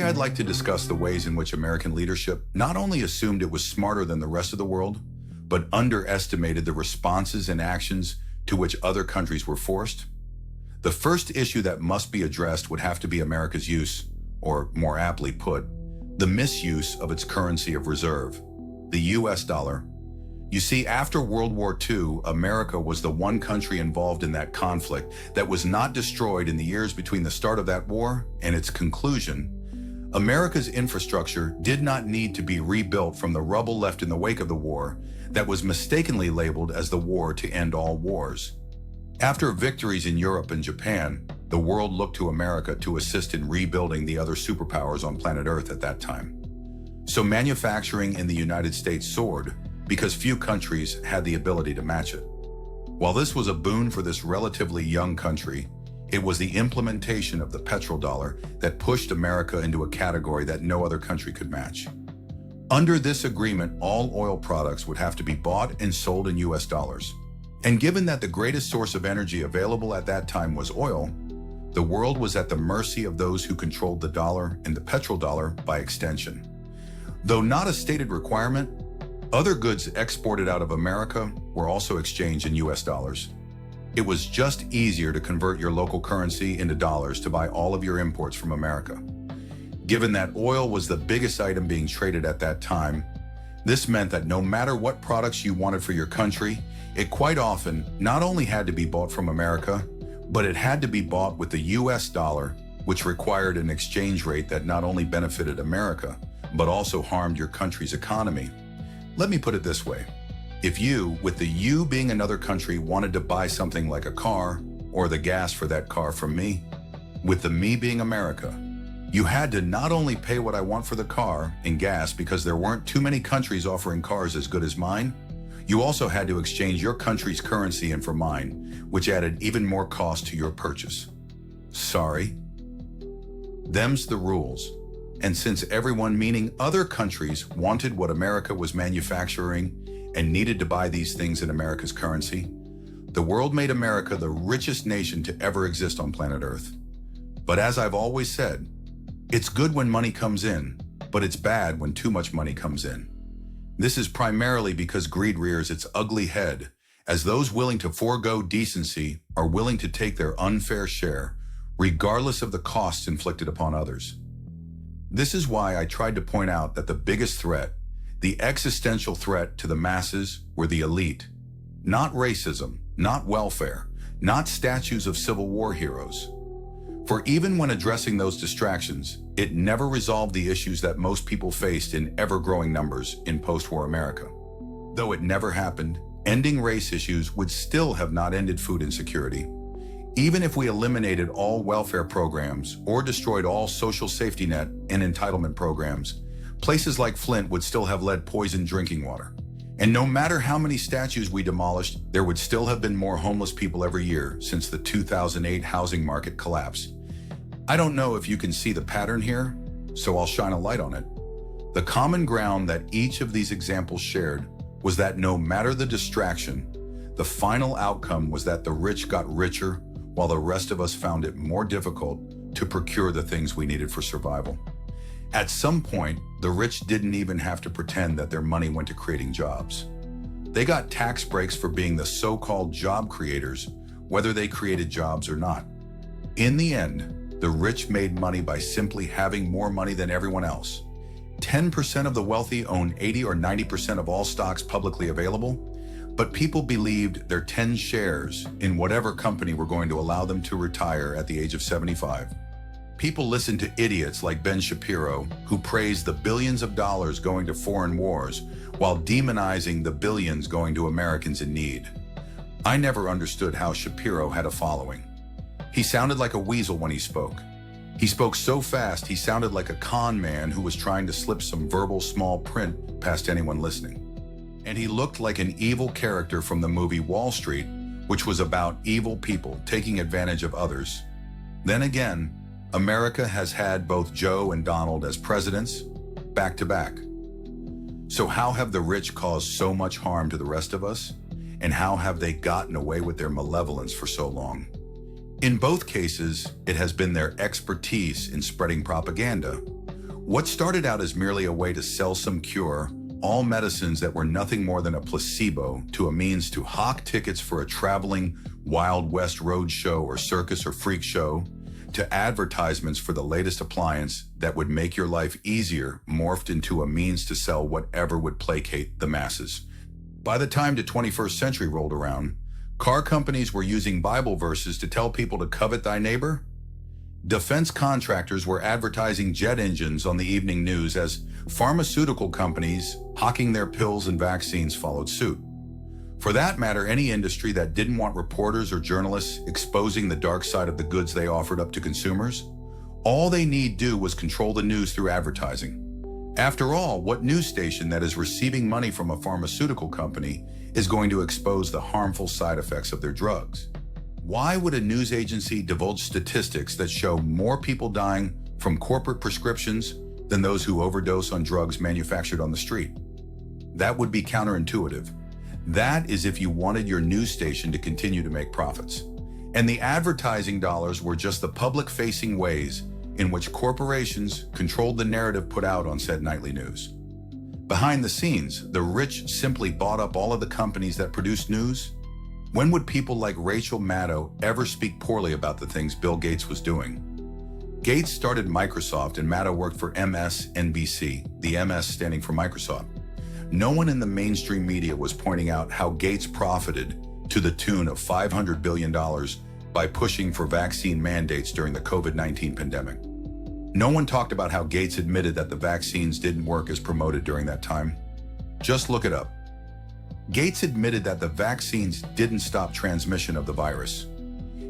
I'd like to discuss the ways in which American leadership not only assumed it was smarter than the rest of the world, but underestimated the responses and actions to which other countries were forced. The first issue that must be addressed would have to be America's use, or more aptly put, the misuse of its currency of reserve, the US dollar. You see, after World War II, America was the one country involved in that conflict that was not destroyed in the years between the start of that war and its conclusion. America's infrastructure did not need to be rebuilt from the rubble left in the wake of the war that was mistakenly labeled as the war to end all wars. After victories in Europe and Japan, the world looked to America to assist in rebuilding the other superpowers on planet Earth at that time. So manufacturing in the United States soared because few countries had the ability to match it. While this was a boon for this relatively young country, it was the implementation of the petrodollar that pushed America into a category that no other country could match. Under this agreement, all oil products would have to be bought and sold in US dollars. And given that the greatest source of energy available at that time was oil, the world was at the mercy of those who controlled the dollar and the petrodollar by extension. Though not a stated requirement, other goods exported out of America were also exchanged in US dollars. It was just easier to convert your local currency into dollars to buy all of your imports from America. Given that oil was the biggest item being traded at that time, this meant that no matter what products you wanted for your country, it quite often not only had to be bought from America, but it had to be bought with the US dollar, which required an exchange rate that not only benefited America, but also harmed your country's economy. Let me put it this way. If you, with the you being another country, wanted to buy something like a car or the gas for that car from me, with the me being America, you had to not only pay what I want for the car and gas because there weren't too many countries offering cars as good as mine, you also had to exchange your country's currency in for mine, which added even more cost to your purchase. Sorry. Them's the rules. And since everyone, meaning other countries, wanted what America was manufacturing and needed to buy these things in America's currency, the world made America the richest nation to ever exist on planet Earth. But as I've always said, it's good when money comes in, but it's bad when too much money comes in. This is primarily because greed rears its ugly head, as those willing to forego decency are willing to take their unfair share, regardless of the costs inflicted upon others. This is why I tried to point out that the biggest threat, the existential threat to the masses, were the elite. Not racism, not welfare, not statues of Civil War heroes. For even when addressing those distractions, it never resolved the issues that most people faced in ever-growing numbers in post-war America. Though it never happened, ending race issues would still have not ended food insecurity. Even if we eliminated all welfare programs or destroyed all social safety net and entitlement programs, places like Flint would still have lead-poisoned drinking water. And no matter how many statues we demolished, there would still have been more homeless people every year since the 2008 housing market collapse. I don't know if you can see the pattern here, so I'll shine a light on it. The common ground that each of these examples shared was that no matter the distraction, the final outcome was that the rich got richer while the rest of us found it more difficult to procure the things we needed for survival. At some point, the rich didn't even have to pretend that their money went to creating jobs. They got tax breaks for being the so-called job creators, whether they created jobs or not. In the end, the rich made money by simply having more money than everyone else. 10% of the wealthy own 80 or 90% of all stocks publicly available, but people believed their 10 shares in whatever company were going to allow them to retire at the age of 75. People listened to idiots like Ben Shapiro, who praised the billions of dollars going to foreign wars while demonizing the billions going to Americans in need. I never understood how Shapiro had a following. He sounded like a weasel when he spoke. He spoke so fast he sounded like a con man who was trying to slip some verbal small print past anyone listening. And he looked like an evil character from the movie Wall Street, which was about evil people taking advantage of others. Then again, America has had both Joe and Donald as presidents, back to back. So how have the rich caused so much harm to the rest of us? And how have they gotten away with their malevolence for so long? In both cases, it has been their expertise in spreading propaganda, What started out as merely a way to sell some cure, all medicines that were nothing more than a placebo, to a means to hawk tickets for a traveling Wild West road show or circus or freak show, to advertisements for the latest appliance that would make your life easier, morphed into a means to sell whatever would placate the masses. By the time the 21st century rolled around, car companies were using Bible verses to tell people to covet thy neighbor. Defense contractors were advertising jet engines on the evening news as pharmaceutical companies hawking their pills and vaccines followed suit. For that matter, any industry that didn't want reporters or journalists exposing the dark side of the goods they offered up to consumers, all they need do was control the news through advertising. After all, what news station that is receiving money from a pharmaceutical company is going to expose the harmful side effects of their drugs? Why would a news agency divulge statistics that show more people dying from corporate prescriptions than those who overdose on drugs manufactured on the street? That would be counterintuitive. That is if you wanted your news station to continue to make profits. And the advertising dollars were just the public-facing ways in which corporations controlled the narrative put out on said nightly news. Behind the scenes, the rich simply bought up all of the companies that produced news. When would people like Rachel Maddow ever speak poorly about the things Bill Gates was doing? Gates started Microsoft and Maddow worked for MSNBC, the MS standing for Microsoft. No one in the mainstream media was pointing out how Gates profited to the tune of $500 billion by pushing for vaccine mandates during the COVID-19 pandemic. No one talked about how Gates admitted that the vaccines didn't work as promoted during that time. Just look it up. Gates admitted that the vaccines didn't stop transmission of the virus.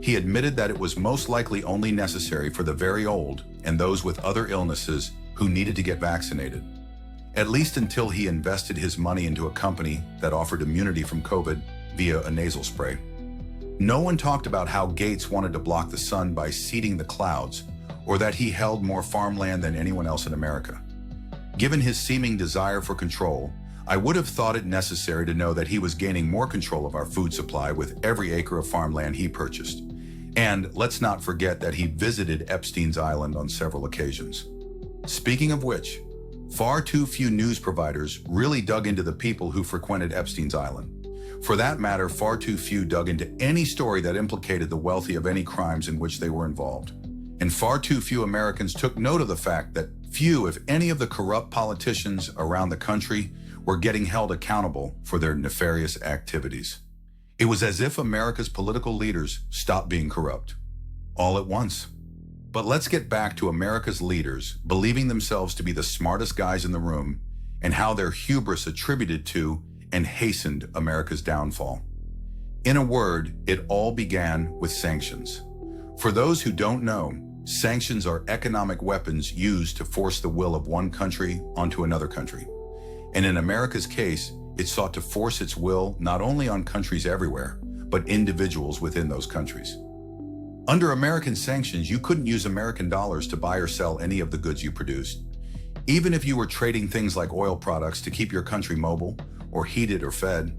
He admitted that it was most likely only necessary for the very old and those with other illnesses who needed to get vaccinated, at least until he invested his money into a company that offered immunity from COVID via a nasal spray. No one talked about how Gates wanted to block the sun by seeding the clouds, or that he held more farmland than anyone else in America. Given his seeming desire for control, I would have thought it necessary to know that he was gaining more control of our food supply with every acre of farmland he purchased. And let's not forget that he visited Epstein's Island on several occasions. Speaking of which, far too few news providers really dug into the people who frequented Epstein's Island. For that matter, far too few dug into any story that implicated the wealthy of any crimes in which they were involved. And far too few Americans took note of the fact that few, if any, of the corrupt politicians around the country were getting held accountable for their nefarious activities. It was as if America's political leaders stopped being corrupt, all at once. But let's get back to America's leaders believing themselves to be the smartest guys in the room and how their hubris attributed to and hastened America's downfall. In a word, it all began with sanctions. For those who don't know, sanctions are economic weapons used to force the will of one country onto another country. And in America's case, it sought to force its will not only on countries everywhere, but individuals within those countries. Under American sanctions, you couldn't use American dollars to buy or sell any of the goods you produced. Even if you were trading things like oil products to keep your country mobile, or heated or fed.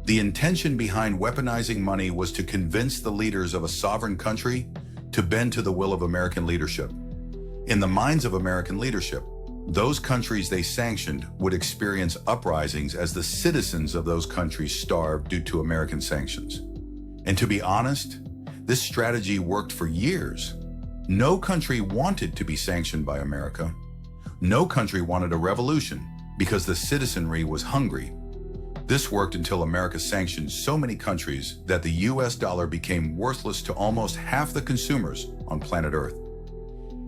The intention behind weaponizing money was to convince the leaders of a sovereign country to bend to the will of American leadership. In the minds of American leadership, those countries they sanctioned would experience uprisings as the citizens of those countries starved due to American sanctions. And to be honest, this strategy worked for years. No country wanted to be sanctioned by America. No country wanted a revolution because the citizenry was hungry. This worked until America sanctioned so many countries that the US dollar became worthless to almost half the consumers on planet Earth.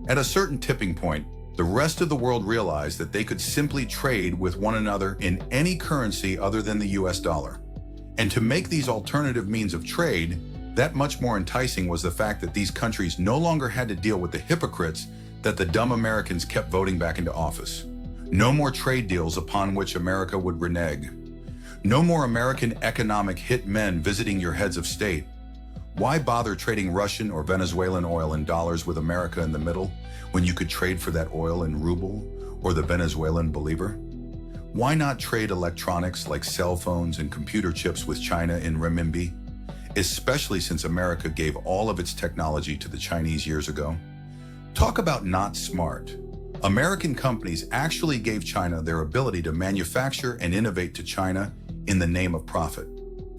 At a certain tipping point, the rest of the world realized that they could simply trade with one another in any currency other than the US dollar. And to make these alternative means of trade that much more enticing was the fact that these countries no longer had to deal with the hypocrites that the dumb Americans kept voting back into office. No more trade deals upon which America would renege. No more American economic hit men visiting your heads of state. Why bother trading Russian or Venezuelan oil in dollars with America in the middle when you could trade for that oil in ruble or the Venezuelan bolivar? Why not trade electronics like cell phones and computer chips with China in renminbi, especially since America gave all of its technology to the Chinese years ago? Talk about not smart. American companies actually gave China their ability to manufacture and innovate to China in the name of profit.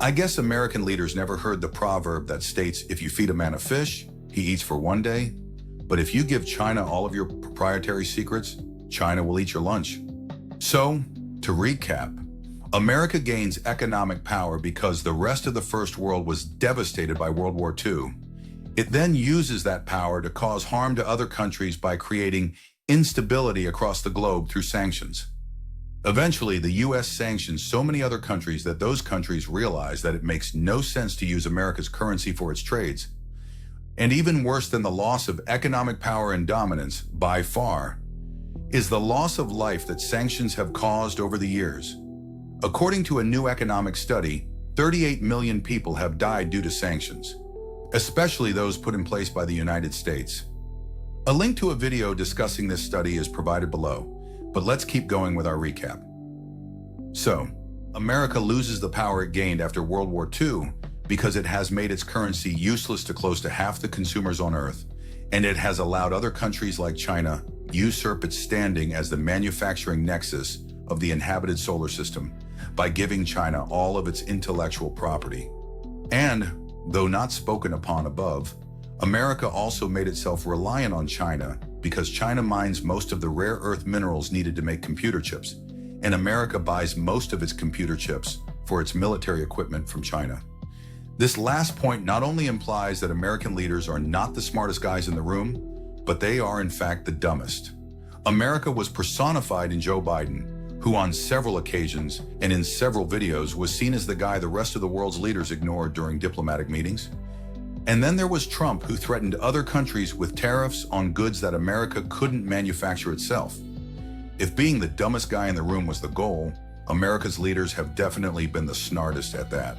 I guess American leaders never heard the proverb that states, if you feed a man a fish, he eats for one day. But if you give China all of your proprietary secrets, China will eat your lunch. So, to recap, America gains economic power because the rest of the First World was devastated by World War II. It then uses that power to cause harm to other countries by creating instability across the globe through sanctions. Eventually, the U.S. sanctions so many other countries that those countries realize that it makes no sense to use America's currency for its trades. And even worse than the loss of economic power and dominance, by far, is the loss of life that sanctions have caused over the years. According to a new economic study, 38 million people have died due to sanctions, especially those put in place by the United States. A link to a video discussing this study is provided below, but let's keep going with our recap. So, America loses the power it gained after World War II because it has made its currency useless to close to half the consumers on Earth, and it has allowed other countries like China usurp its standing as the manufacturing nexus of the inhabited solar system by giving China all of its intellectual property. And, though not spoken upon above, America also made itself reliant on China because China mines most of the rare earth minerals needed to make computer chips, and America buys most of its computer chips for its military equipment from China. This last point not only implies that American leaders are not the smartest guys in the room, but they are in fact the dumbest. America was personified in Joe Biden, who on several occasions and in several videos was seen as the guy the rest of the world's leaders ignored during diplomatic meetings. And then there was Trump, who threatened other countries with tariffs on goods that America couldn't manufacture itself. If being the dumbest guy in the room was the goal, America's leaders have definitely been the smartest at that.